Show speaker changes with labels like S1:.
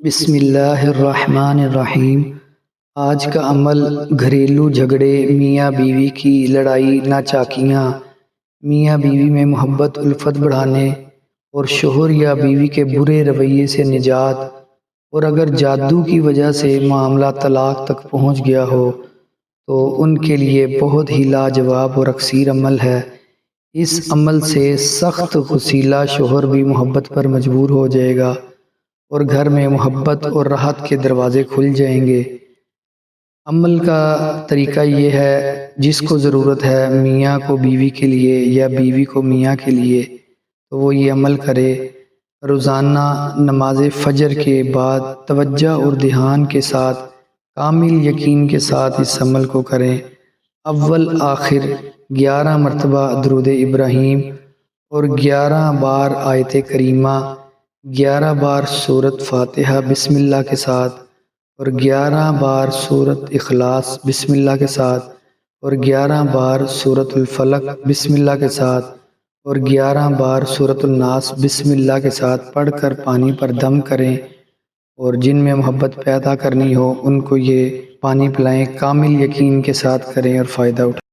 S1: بسم اللہ الرحمن الرحیم۔ آج کا عمل گھریلو جھگڑے، میاں بیوی کی لڑائی ناچاکیاں، میاں بیوی میں محبت الفت بڑھانے اور شوہر یا بیوی کے برے رویے سے نجات، اور اگر جادو کی وجہ سے معاملہ طلاق تک پہنچ گیا ہو تو ان کے لیے بہت ہی لاجواب اور اکثیر عمل ہے۔ اس عمل سے سخت غصیلا شوہر بھی محبت پر مجبور ہو جائے گا اور گھر میں محبت اور راحت کے دروازے کھل جائیں گے۔ عمل کا طریقہ یہ ہے، جس کو ضرورت ہے میاں کو بیوی کے لیے یا بیوی کو میاں کے لیے، تو وہ یہ عمل کرے۔ روزانہ نماز فجر کے بعد توجہ اور دھیان کے ساتھ، کامل یقین کے ساتھ اس عمل کو کریں۔ اول آخر 11 مرتبہ درود ابراہیم اور 11 بار آیت کریمہ، 11 بار سورۃ فاتحہ بسم اللہ کے ساتھ، اور 11 بار سورۃ اخلاص بسم اللہ کے ساتھ، اور 11 بار سورۃ الفلق بسم اللہ کے ساتھ، اور 11 بار سورۃ الناس بسم اللہ کے ساتھ پڑھ کر پانی پر دم کریں، اور جن میں محبت پیدا کرنی ہو ان کو یہ پانی پلائیں۔ کامل یقین کے ساتھ کریں اور فائدہ اٹھائیں۔